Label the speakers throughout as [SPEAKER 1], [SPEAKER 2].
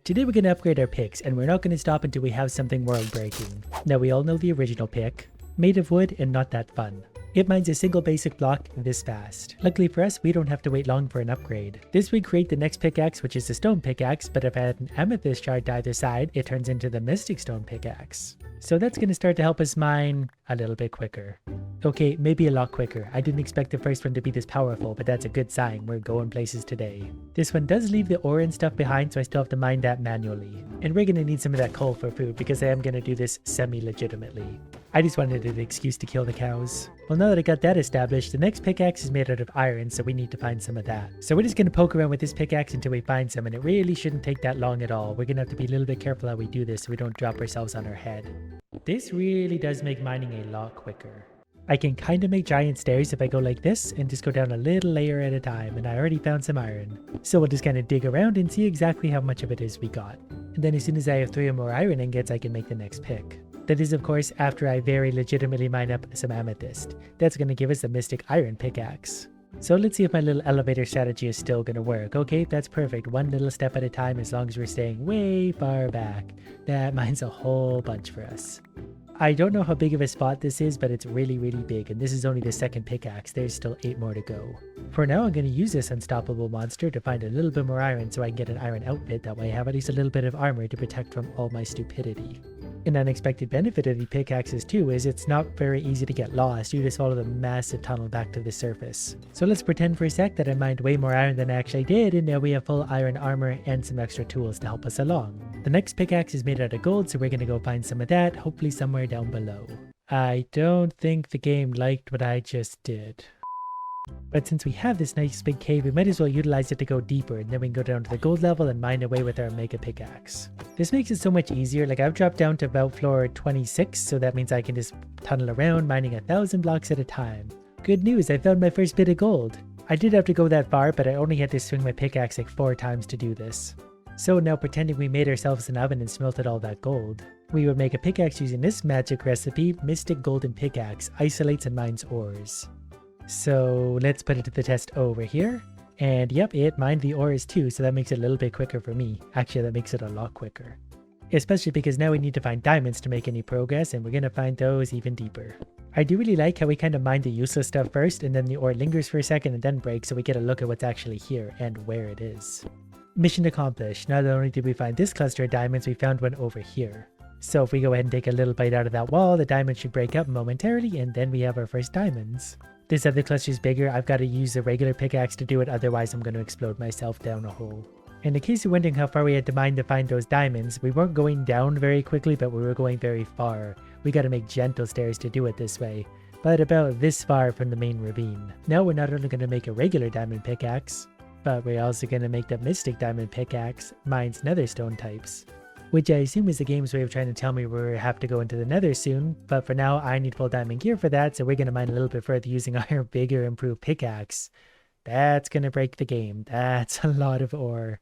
[SPEAKER 1] Today we're going to upgrade our picks, and we're not going to stop until we have something world breaking. Now we all know the original pick, made of wood and not that fun. It mines a single basic block this fast. Luckily for us, we don't have to wait long for an upgrade. This would create the next pickaxe, which is the stone pickaxe, but if I had an amethyst shard to either side, it turns into the mystic stone pickaxe. So that's going to start to help us mine a little bit quicker. Okay, maybe a lot quicker. I didn't expect the first one to be this powerful, but that's a good sign. We're going places today. This one does leave the ore and stuff behind, so I still have to mine that manually. And we're going to need some of that coal for food because I am going to do this semi-legitimately. I just wanted an excuse to kill the cows. Well, now that I got that established, the next pickaxe is made out of iron, so we need to find some of that. So we're just going to poke around with this pickaxe until we find some, and it really shouldn't take that long at all. We're going to have to be a little bit careful how we do this so we don't drop ourselves on our head. This really does make mining a lot quicker. I can kind of make giant stairs if I go like this and just go down a little layer at a time, and I already found some iron. So we'll just kind of dig around and see exactly how much of it is we got. And then as soon as I have 3 or more iron ingots, I can make the next pick. That is, of course, after I very legitimately mine up some amethyst. That's going to give us a mystic iron pickaxe. So let's see if my little elevator strategy is still going to work. Okay, that's perfect. One little step at a time as long as we're staying way far back. That mines a whole bunch for us. I don't know how big of a spot this is, but it's really big, and this is only the second pickaxe. There's still 8 more to go. For now, I'm going to use this unstoppable monster to find a little bit more iron so I can get an iron outfit. That way I have at least a little bit of armor to protect from all my stupidity. An unexpected benefit of the pickaxes too is it's not very easy to get lost. You just follow the massive tunnel back to the surface. So let's pretend for a sec that I mined way more iron than I actually did, and now we have full iron armor and some extra tools to help us along. The next pickaxe is made out of gold, so we're going to go find some of that, hopefully somewhere down below. I don't think the game liked what I just did. But since we have this nice big cave, we might as well utilize it to go deeper, and then we can go down to the gold level and mine away with our mega pickaxe. This makes it so much easier. Like, I've dropped down to about floor 26, so that means I can just tunnel around mining 1,000 blocks at a time. Good news, I found my first bit of gold. I did have to go that far, but I only had to swing my pickaxe like 4 times to do this. So now, pretending we made ourselves an oven and smelted all that gold, we would make a pickaxe using this magic recipe, Mystic Golden Pickaxe, isolates and mines ores. So let's put it to the test over here. And yep, it mined the ores too, so that makes it a little bit quicker for me. Actually, that makes it a lot quicker. Especially because now we need to find diamonds to make any progress, and we're going to find those even deeper. I do really like how we kind of mine the useless stuff first, and then the ore lingers for a second and then breaks, so we get a look at what's actually here and where it is. Mission accomplished. Not only did we find this cluster of diamonds, we found one over here. So if we go ahead and take a little bite out of that wall, the diamond should break up momentarily, and then we have our first diamonds. This other cluster is bigger. I've got to use a regular pickaxe to do it, otherwise I'm going to explode myself down a hole. And in case you're wondering how far we had to mine to find those diamonds, we weren't going down very quickly, but we were going very far. We got to make gentle stairs to do it this way, but about this far from the main ravine. Now we're not only going to make a regular diamond pickaxe, but we're also going to make the mystic diamond pickaxe, mines netherstone types. Which I assume is the game's way of trying to tell me we have to go into the nether soon, but for now I need full diamond gear for that, so we're going to mine a little bit further using our bigger improved pickaxe. That's going to break the game. That's a lot of ore.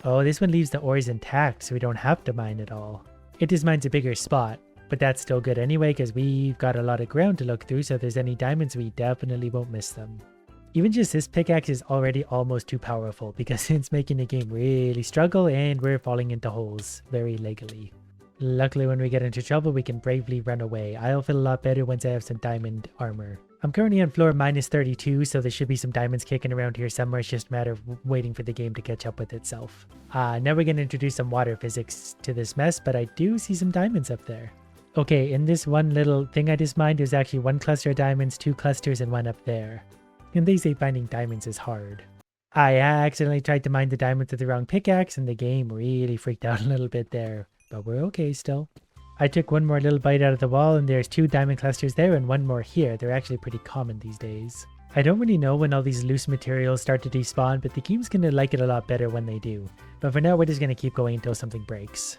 [SPEAKER 1] Oh, this one leaves the ores intact, so we don't have to mine it all. It just mines a bigger spot, but that's still good anyway because we've got a lot of ground to look through, so if there's any diamonds we definitely won't miss them. Even just this pickaxe is already almost too powerful because it's making the game really struggle and we're falling into holes very legally. Luckily when we get into trouble we can bravely run away. I'll feel a lot better once I have some diamond armor. I'm currently on floor minus 32, so there should be some diamonds kicking around here somewhere. It's just a matter of waiting for the game to catch up with itself. Now we're going to introduce some water physics to this mess, but I do see some diamonds up there. Okay, in this one little thing I just mined, there's actually 1 cluster of diamonds, 2 clusters, and 1 up there. And they say finding diamonds is hard. I accidentally tried to mine the diamonds with the wrong pickaxe, and the game really freaked out a little bit there. But we're okay still. I took 1 more little bite out of the wall, and there's 2 diamond clusters there and 1 more here. They're actually pretty common these days. I don't really know when all these loose materials start to despawn, but the game's gonna like it a lot better when they do. But for now, we're just gonna keep going until something breaks.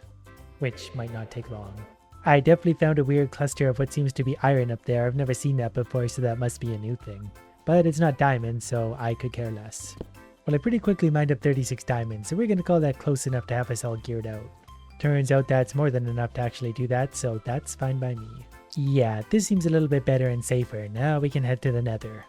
[SPEAKER 1] Which might not take long. I definitely found a weird cluster of what seems to be iron up there. I've never seen that before, so that must be a new thing. But it's not diamonds, so I could care less. Well, I pretty quickly mined up 36 diamonds, so we're going to call that close enough to have us all geared out. Turns out that's more than enough to actually do that, so that's fine by me. Yeah, this seems a little bit better and safer. Now we can head to the nether.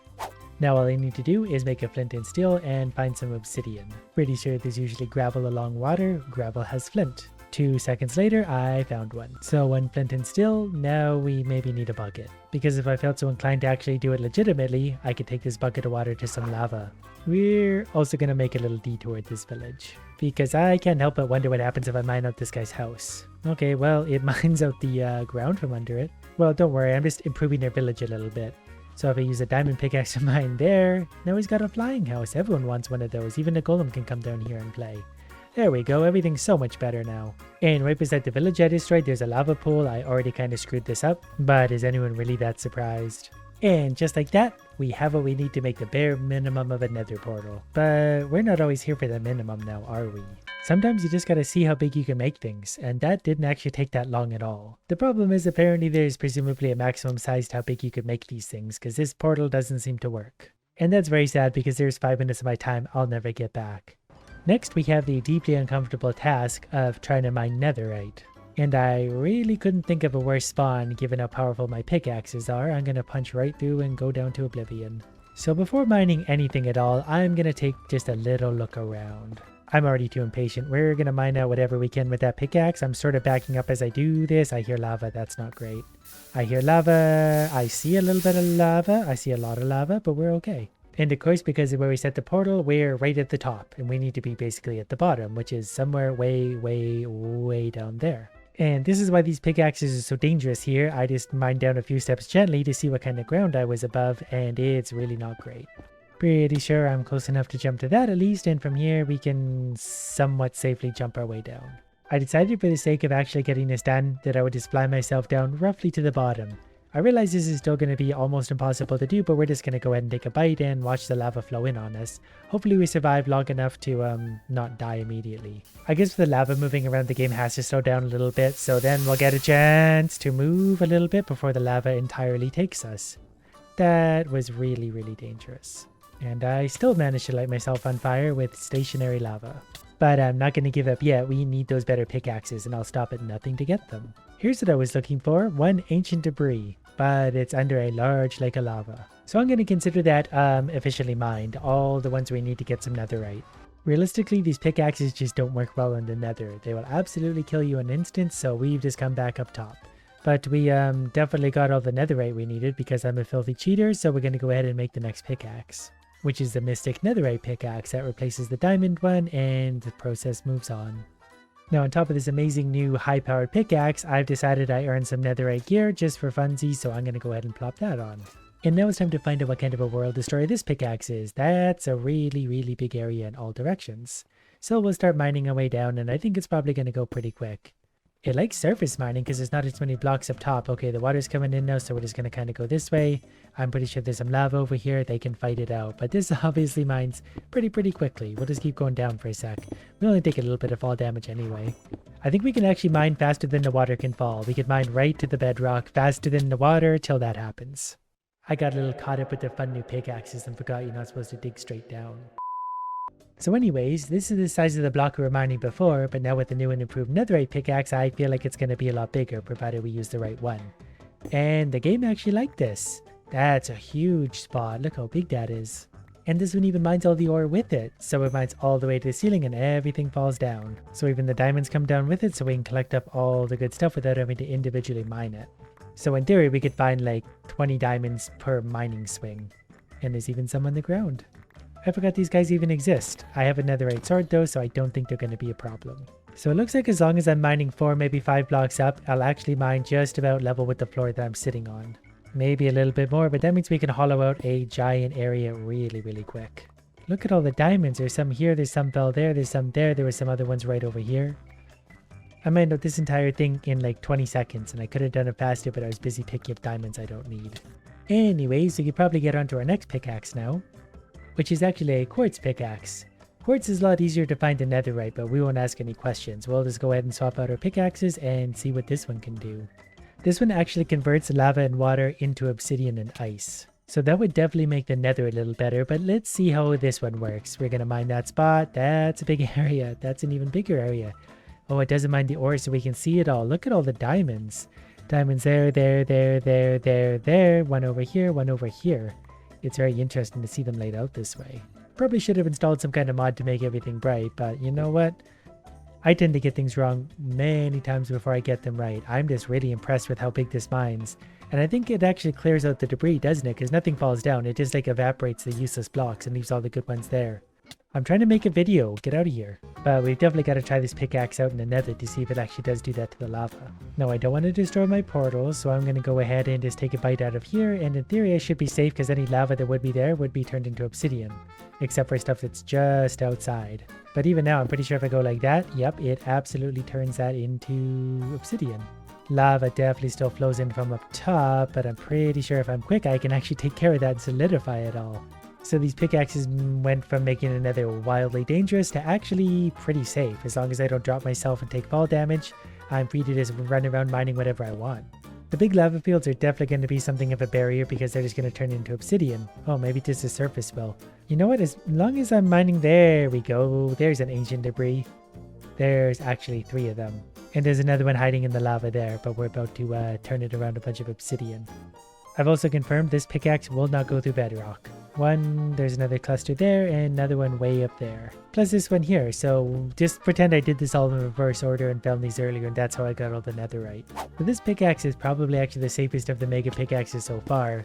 [SPEAKER 1] Now all I need to do is make a flint and steel and find some obsidian. Pretty sure there's usually gravel along water. Gravel has flint. 2 seconds later, I found one. So 1 flint and steel, now we maybe need a bucket. Because if I felt so inclined to actually do it legitimately, I could take this bucket of water to some lava. We're also going to make a little detour at this village. Because I can't help but wonder what happens if I mine out this guy's house. Okay, well, it mines out the ground from under it. Well, don't worry, I'm just improving their village a little bit. So if I use a diamond pickaxe to mine there, now he's got a flying house. Everyone wants one of those. Even a golem can come down here and play. There we go, everything's so much better now. And right beside the village I destroyed, there's a lava pool. I already kind of screwed this up, but is anyone really that surprised? And just like that, we have what we need to make the bare minimum of a nether portal. But we're not always here for the minimum now, are we? Sometimes you just gotta see how big you can make things, and that didn't actually take that long at all. The problem is apparently there's presumably a maximum size to how big you could make these things, because this portal doesn't seem to work. And that's very sad because there's 5 minutes of my time I'll never get back. Next, we have the deeply uncomfortable task of trying to mine netherite. And I really couldn't think of a worse spawn given how powerful my pickaxes are. I'm going to punch right through and go down to oblivion. So before mining anything at all, I'm going to take just a little look around. I'm already too impatient. We're going to mine out whatever we can with that pickaxe. I'm sort of backing up as I do this. I hear lava. That's not great. I hear lava. I see a little bit of lava. I see a lot of lava, but we're okay. And of course, because of where we set the portal, we're right at the top. And we need to be basically at the bottom, which is somewhere way, way, way down there. And this is why these pickaxes are so dangerous here. I just mined down a few steps gently to see what kind of ground I was above, and it's really not great. Pretty sure I'm close enough to jump to that at least, and from here we can somewhat safely jump our way down. I decided for the sake of actually getting this done that I would just fly myself down roughly to the bottom. I realize this is still going to be almost impossible to do, but we're just going to go ahead and take a bite and watch the lava flow in on us. Hopefully we survive long enough to not die immediately. I guess the lava moving around the game has to slow down a little bit, so then we'll get a chance to move a little bit before the lava entirely takes us. That was really, really dangerous. And I still managed to light myself on fire with stationary lava. But I'm not going to give up yet. We need those better pickaxes, and I'll stop at nothing to get them. Here's what I was looking for, 1 ancient debris, but it's under a large lake of lava. So I'm going to consider that officially mined, all the ones we need to get some netherite. Realistically, these pickaxes just don't work well in the nether. They will absolutely kill you in an instant, so we've just come back up top. But we definitely got all the netherite we needed because I'm a filthy cheater, so we're going to go ahead and make the next pickaxe, which is the Mystic Netherite Pickaxe that replaces the diamond one, and the process moves on. Now on top of this amazing new high-powered pickaxe, I've decided I earned some netherite gear just for funsies, so I'm going to go ahead and plop that on. And now it's time to find out what kind of a world destroyer this pickaxe is. That's a really, really big area in all directions. So we'll start mining our way down, and I think it's probably going to go pretty quick. It likes surface mining because there's not as many blocks up top. Okay, the water's coming in now, so we're just going to kind of go this way. I'm pretty sure there's some lava over here. They can fight it out. But this obviously mines pretty quickly. We'll just keep going down for a sec. We only take a little bit of fall damage anyway. I think we can actually mine faster than the water can fall. We can mine right to the bedrock faster than the water till that happens. I got a little caught up with the fun new pickaxes and forgot you're not supposed to dig straight down. So anyways, this is the size of the block we were mining before, but now with the new and improved netherite pickaxe, I feel like it's going to be a lot bigger, provided we use the right one. And the game actually liked this. That's a huge spot. Look how big that is. And this one even mines all the ore with it. So it mines all the way to the ceiling and everything falls down. So even the diamonds come down with it, so we can collect up all the good stuff without having to individually mine it. So in theory, we could find like 20 diamonds per mining swing. And there's even some on the ground. I forgot these guys even exist. I have a netherite sword though, so I don't think they're going to be a problem. So it looks like as long as I'm mining 4, maybe 5 blocks up, I'll actually mine just about level with the floor that I'm sitting on. Maybe a little bit more, but that means we can hollow out a giant area really quick. Look at all the diamonds. There's some here, there's some fell there, there's some there, there were some other ones right over here. I mined out this entire thing in like 20 seconds, and I could have done it faster, but I was busy picking up diamonds I don't need. Anyways, we could probably get onto our next pickaxe now, which is actually a quartz pickaxe. Quartz is a lot easier to find than netherite, but we won't ask any questions. We'll just go ahead and swap out our pickaxes and see what this one can do. This one actually converts lava and water into obsidian and ice. So that would definitely make the nether a little better, but let's see how this one works. We're going to mine that spot. That's a big area. That's an even bigger area. Oh, it doesn't mind the ore so we can see it all. Look at all the diamonds. Diamonds there. One over here, one over here. it's very interesting to see them laid out this way. Probably should have installed some kind of mod to make everything bright, but you know what? I tend to get things wrong many times before I get them right. I'm just really impressed with how big this mines. And I think it actually clears out the debris, doesn't it? Because nothing falls down. It just like evaporates the useless blocks and leaves all the good ones there. I'm trying to make a video. Get out of here. But we've definitely got to try this pickaxe out in the nether to see if it actually does do that to the lava. No, I don't want to destroy my portals, so I'm going to go ahead and just take a bite out of here. And in theory, I should be safe because any lava that would be there would be turned into obsidian. Except for stuff that's just outside. But even now, I'm pretty sure if I go like that, yep, it absolutely turns that into obsidian. Lava definitely still flows in from up top, but I'm pretty sure if I'm quick, I can actually take care of that and solidify it all. So these pickaxes went from making another wildly dangerous to actually pretty safe. As long as I don't drop myself and take fall damage, I'm free to just run around mining whatever I want. The big lava fields are definitely going to be something of a barrier because they're just going to turn into obsidian. Oh, maybe just a surface will. You know what? As long as I'm mining, there we go. There's an ancient debris. There's actually 3 of them. And there's another one hiding in the lava there, but we're about to turn it around a bunch of obsidian. I've also confirmed this pickaxe will not go through bedrock. There's another cluster there, and another one way up there. Plus this one here, so just pretend I did this all in reverse order and found these earlier, and that's how I got all the netherite. So this pickaxe is probably actually the safest of the mega pickaxes so far.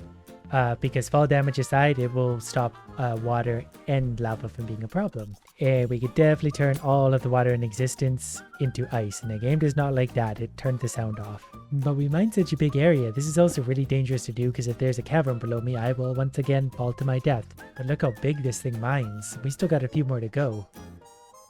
[SPEAKER 1] Because fall damage aside, it will stop water and lava from being a problem. And we could definitely turn all of the water in existence into ice, and the game does not like that. It turned the sound off. But we mine such a big area. This is also really dangerous to do because if there's a cavern below me, I will once again fall to my death. But look how big this thing mines. We still got a few more to go.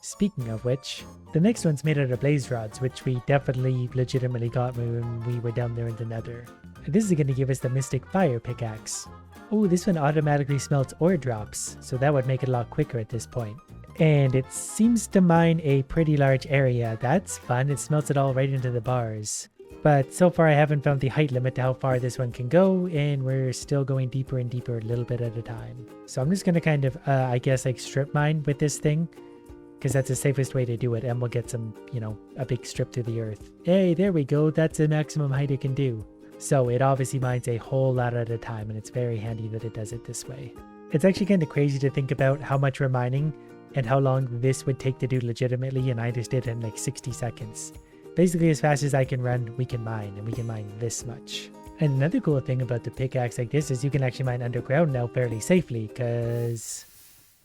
[SPEAKER 1] Speaking of which, the next one's made out of blaze rods, which we definitely legitimately got when we were down there in the nether. This is going to give us the Mystic Fire Pickaxe. Oh, this one automatically smelts ore drops, so that would make it a lot quicker at this point. And it seems to mine a pretty large area. That's fun, it smelts it all right into the bars. But so far I haven't found the height limit to how far this one can go, and we're still going deeper and deeper a little bit at a time. So I'm just going to kind of, I guess, like strip mine with this thing. Because that's the safest way to do it, and we'll get some, you know, a big strip through the earth. Hey, there we go, that's the maximum height it can do. So it obviously mines a whole lot at a time, and it's very handy that it does it this way. It's actually kind of crazy to think about how much we're mining and how long this would take to do legitimately, and I just did it in like 60 seconds. Basically as fast as I can run, we can mine, and we can mine this much. And another cool thing about the pickaxe like this is you can actually mine underground now fairly safely, because...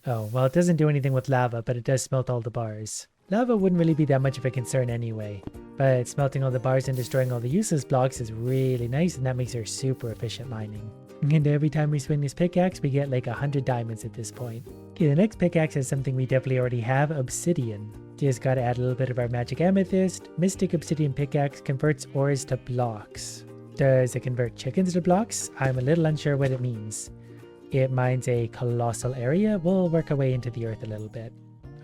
[SPEAKER 1] oh, well, it doesn't do anything with lava, but it does smelt all the bars. Lava wouldn't really be that much of a concern anyway, but smelting all the bars and destroying all the useless blocks is really nice, and that makes her super efficient mining. And every time we swing this pickaxe, we get like 100 diamonds at this point. Okay, the next pickaxe is something we definitely already have, obsidian. Just gotta add a little bit of our magic amethyst. Mystic Obsidian Pickaxe converts ores to blocks. Does it convert chickens to blocks? I'm a little unsure what it means. It mines a colossal area. We'll work our way into the earth a little bit.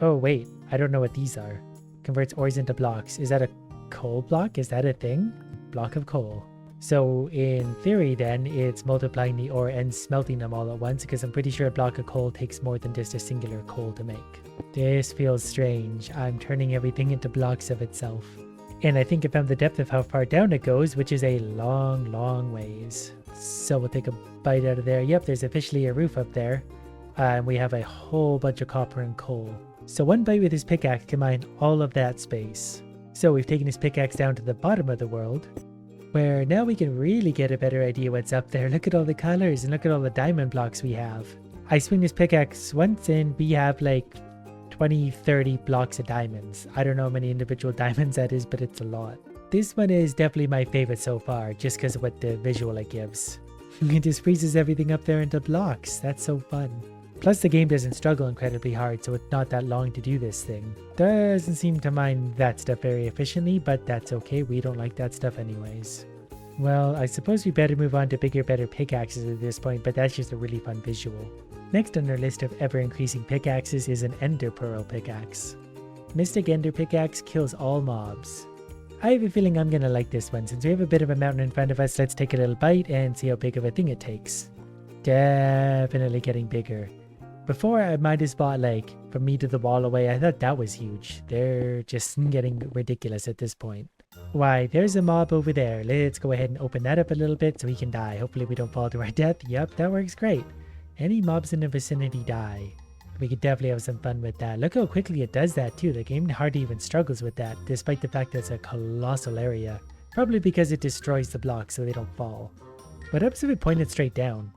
[SPEAKER 1] Oh wait, I don't know what these are. Converts ores into blocks. Is that a coal block? Is that a thing? Block of coal. So in theory then, it's multiplying the ore and smelting them all at once, because I'm pretty sure a block of coal takes more than just a singular coal to make. This feels strange. I'm turning everything into blocks of itself. And I think I found the depth of how far down it goes, which is a long, long ways. So we'll take a bite out of there. Yep, there's officially a roof up there. And we have a whole bunch of copper and coal. So one bite with his pickaxe can mine all of that space. So we've taken his pickaxe down to the bottom of the world, where now we can really get a better idea what's up there. Look at all the colors and look at all the diamond blocks we have. I swing this pickaxe once and we have like 20-30 blocks of diamonds. I don't know how many individual diamonds that is, but it's a lot. This one is definitely my favorite so far, just because of what the visual it gives. It just freezes everything up there into blocks. That's so fun. Plus the game doesn't struggle incredibly hard, so it's not that long to do this thing. Doesn't seem to mine that stuff very efficiently, but that's okay, we don't like that stuff anyways. Well, I suppose we better move on to bigger, better pickaxes at this point, but that's just a really fun visual. Next on our list of ever-increasing pickaxes is an Ender Pearl Pickaxe. Mystic Ender Pickaxe kills all mobs. I have a feeling I'm gonna like this one. Since we have a bit of a mountain in front of us, let's take a little bite and see how big of a thing it takes. Definitely getting bigger. Before, I might have bought like from me to the wall away. I thought that was huge. They're just getting ridiculous at this point. Why, there's a mob over there. Let's go ahead and open that up a little bit so he can die. Hopefully we don't fall to our death. Yep, that works great. Any mobs in the vicinity die. We could definitely have some fun with that. Look how quickly it does that too. The game hardly even struggles with that, despite the fact that it's a colossal area. Probably because it destroys the blocks so they don't fall. What happens if it pointed straight down?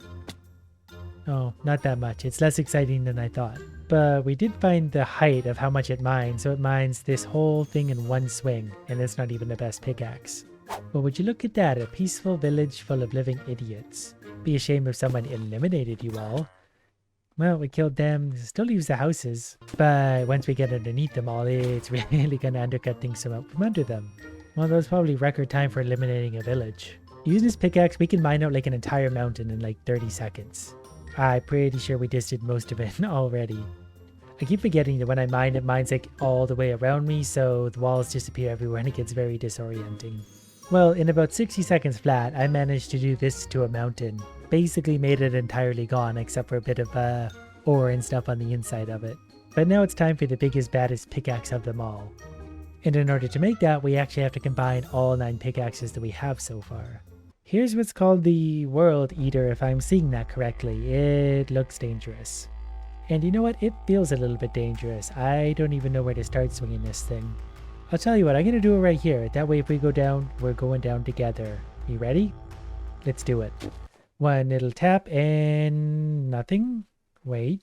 [SPEAKER 1] Oh, not that much. It's less exciting than I thought. But we did find the height of how much it mines, so it mines this whole thing in one swing, and it's not even the best pickaxe. Well, would you look at that, a peaceful village full of living idiots. Be a shame if someone eliminated you all. Well, we killed them, still use the houses, but once we get underneath them all, it's really gonna undercut things from under them. Well, that was probably record time for eliminating a village. Using this pickaxe, we can mine out like an entire mountain in like 30 seconds. I'm pretty sure we just did most of it already. I keep forgetting that when I mine, it mines like all the way around me, so the walls disappear everywhere and it gets very disorienting. Well, in about 60 seconds flat, I managed to do this to a mountain. Basically made it entirely gone except for a bit of ore and stuff on the inside of it. But now it's time for the biggest, baddest pickaxe of them all. And in order to make that, we actually have to combine all 9 pickaxes that we have so far. Here's what's called the World Eater, if I'm seeing that correctly. It looks dangerous. And you know what? It feels a little bit dangerous. I don't even know where to start swinging this thing. I'll tell you what, I'm going to do it right here. That way if we go down, we're going down together. You ready? Let's do it. One little tap and nothing. Wait.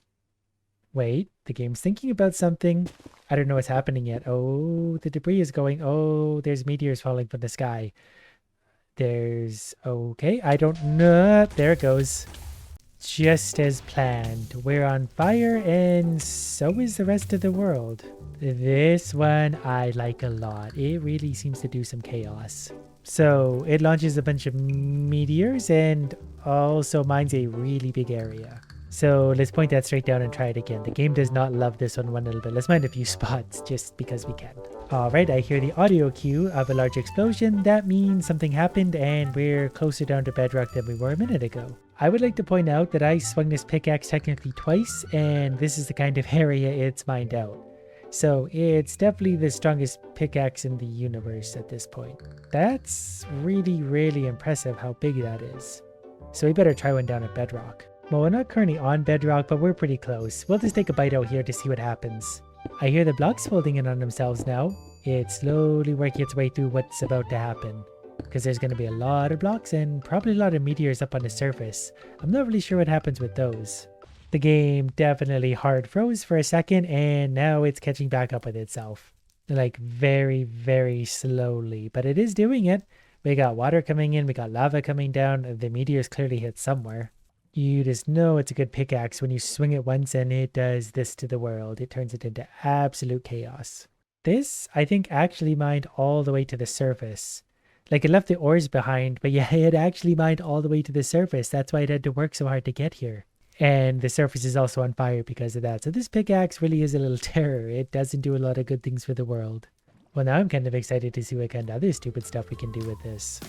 [SPEAKER 1] The game's thinking about something. I don't know what's happening yet. Oh, the debris is going. Oh, there's meteors falling from the sky. Okay, I don't know. There it goes. Just as planned. We're on fire and so is the rest of the world. This one I like a lot. It really seems to do some chaos. So it launches a bunch of meteors and also mines a really big area. So let's point that straight down and try it again. The game does not love this one little bit. Let's mine a few spots just because we can. Alright, I hear the audio cue of a large explosion. That means something happened and we're closer down to bedrock than we were a minute ago. I would like to point out that I swung this pickaxe technically twice and this is the kind of area it's mined out. So it's definitely the strongest pickaxe in the universe at this point. That's really, really impressive how big that is. So we better try one down at bedrock. Well, we're not currently on bedrock, but we're pretty close. We'll just take a bite out here to see what happens. I hear the blocks folding in on themselves now. It's slowly working its way through what's about to happen. Because there's going to be a lot of blocks and probably a lot of meteors up on the surface. I'm not really sure what happens with those. The game definitely hard froze for a second and now it's catching back up with itself. Like very, very slowly, but it is doing it. We got water coming in, we got lava coming down, the meteors clearly hit somewhere. You just know it's a good pickaxe when you swing it once and it does this to the world. It turns it into absolute chaos. This, I think, actually mined all the way to the surface. Like it left the ores behind, but yeah, it actually mined all the way to the surface. That's why it had to work so hard to get here. And the surface is also on fire because of that. So this pickaxe really is a little terror. It doesn't do a lot of good things for the world. Well, now I'm kind of excited to see what kind of other stupid stuff we can do with this.